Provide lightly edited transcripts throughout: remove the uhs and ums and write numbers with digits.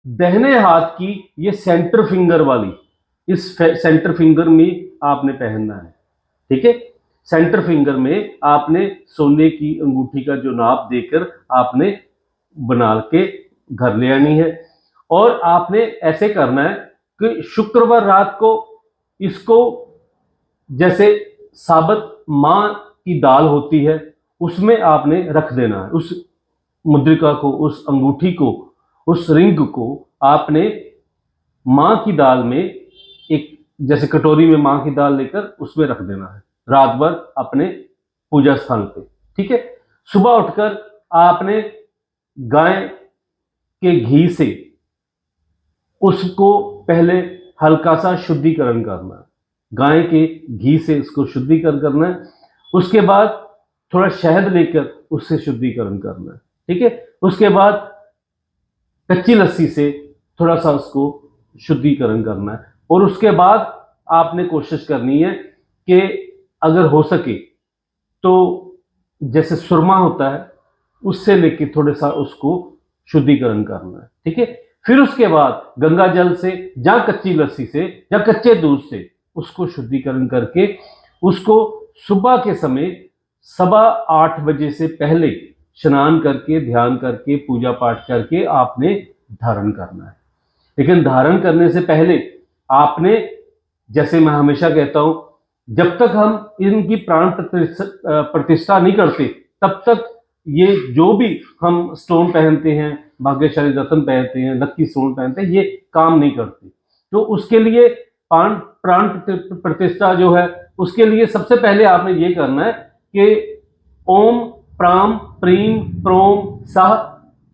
दाहिने हाथ की ये सेंटर फिंगर वाली, इस सेंटर फिंगर में आपने पहनना है। ठीक है, सेंटर फिंगर में आपने सोने की अंगूठी का जो नाप देकर आपने बना के घर ले आनी है। और आपने ऐसे करना है कि शुक्रवार रात को इसको, जैसे साबुत मां की दाल होती है उसमें आपने रख देना है। उस मुद्रिका को, उस अंगूठी को, उस रिंग को आपने मां की दाल में, एक जैसे कटोरी में मां की दाल लेकर उसमें रख देना है रात भर अपने पूजा स्थान पे। ठीक है, सुबह उठकर आपने गाय के घी से उसको पहले हल्का सा शुद्धिकरण करना है। गाय के घी से उसको शुद्धिकरण करना है। उसके बाद थोड़ा शहद लेकर उससे शुद्धिकरण करना है। ठीक है, उसके बाद कच्ची लस्सी से थोड़ा सा उसको शुद्धिकरण करना है। और उसके बाद आपने कोशिश करनी है कि अगर हो सके तो जैसे सुरमा होता है उससे लेके थोड़े सा उसको शुद्धिकरण करना है। ठीक है, फिर उसके बाद गंगा जल से या कच्ची लस्सी से या कच्चे दूध से उसको शुद्धिकरण करके उसको सुबह के समय 7:15 बजे से पहले स्नान करके, ध्यान करके, पूजा पाठ करके आपने धारण करना है। लेकिन धारण करने से पहले आपने, जैसे मैं हमेशा कहता हूं, जब तक हम इनकी प्राण प्रतिष्ठा नहीं करते तब तक ये जो भी हम स्टोन पहनते हैं, भाग्यशाली रत्न पहनते हैं, लक्की स्टोन पहनते हैं, ये काम नहीं करते। तो उसके लिए प्राण प्रतिष्ठा जो है, उसके लिए सबसे पहले आपने ये करना है कि ओम प्राम प्रीम प्रोम सह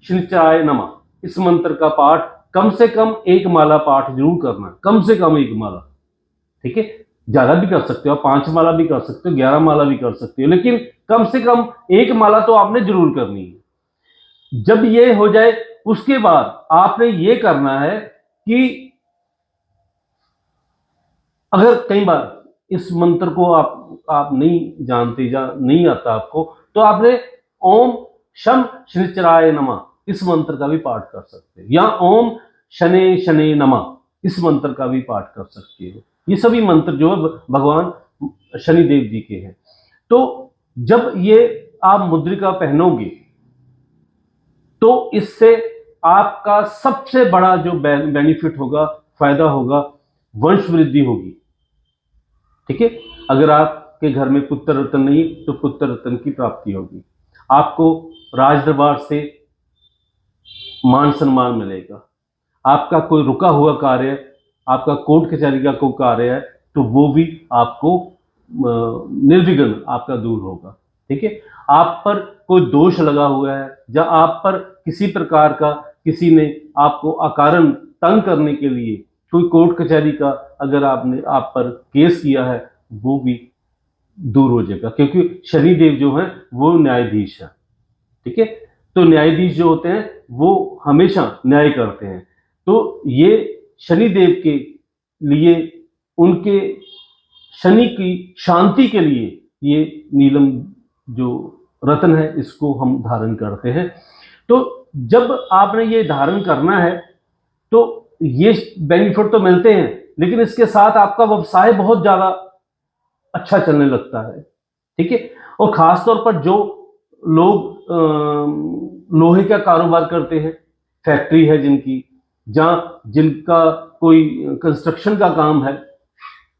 शनिचराय नमः इस मंत्र का पाठ कम से कम 1 माला पाठ जरूर करना, कम से कम 1 माला। ठीक है, ज्यादा भी कर सकते हो, 5 माला भी कर सकते हो, 11 माला भी कर सकते हो, लेकिन कम से कम 1 माला तो आपने जरूर करनी है। जब ये हो जाए उसके बाद आपने ये करना है कि अगर कई बार इस मंत्र को आप नहीं जानते या नहीं आता आपको, तो आपने ओम शम शनिचराय नमः इस मंत्र का भी पाठ कर सकते हो, या ओम शने शने नमः इस मंत्र का भी पाठ कर सकते हो। ये सभी मंत्र जो है भगवान शनिदेव जी के हैं। तो जब ये आप मुद्रिका पहनोगे तो इससे आपका सबसे बड़ा जो बेनिफिट होगा, फायदा होगा, वंश वृद्धि होगी। ठीक है, अगर आपके घर में पुत्र रत्न नहीं तो पुत्र रत्न की प्राप्ति होगी। आपको राज दरबार से मान सम्मान मिलेगा। आपका कोई रुका हुआ कार्य, आपका कोर्ट कचहरी का कोई कार्य है तो वो भी आपको निर्विघ्न आपका दूर होगा। ठीक है, आप पर कोई दोष लगा हुआ है या आप पर किसी प्रकार का किसी ने आपको अकारण तंग करने के लिए कोई कोर्ट कचहरी का अगर आपने आप पर केस किया है, वो भी दूर हो जाएगा, क्योंकि शनिदेव जो है वो न्यायाधीश है। ठीक है, तो न्यायाधीश जो होते हैं वो हमेशा न्याय करते हैं। तो ये शनिदेव के लिए, उनके शनि की शांति के लिए ये नीलम जो रत्न है इसको हम धारण करते हैं। तो जब आपने ये धारण करना है तो ये बेनिफिट तो मिलते हैं, लेकिन इसके साथ आपका व्यवसाय बहुत ज्यादा अच्छा चलने लगता है। ठीक है, और खासतौर पर जो लोग लोहे का कारोबार करते हैं, फैक्ट्री है जिनकी, जहाँ जिनका कोई कंस्ट्रक्शन का काम है,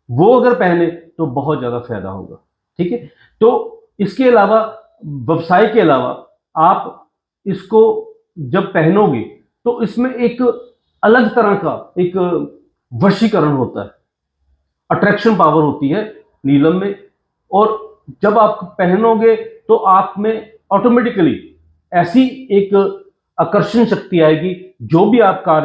वो अगर पहने तो बहुत ज्यादा फायदा होगा। ठीक है, तो इसके अलावा, व्यवसाय के अलावा, आप इसको जब पहनोगे तो इसमें एक अलग तरह का एक वशीकरण होता है, अट्रैक्शन पावर होती है नीलम में। और जब आप पहनोगे तो आप में ऑटोमेटिकली ऐसी एक आकर्षण शक्ति आएगी, जो भी आप कार्य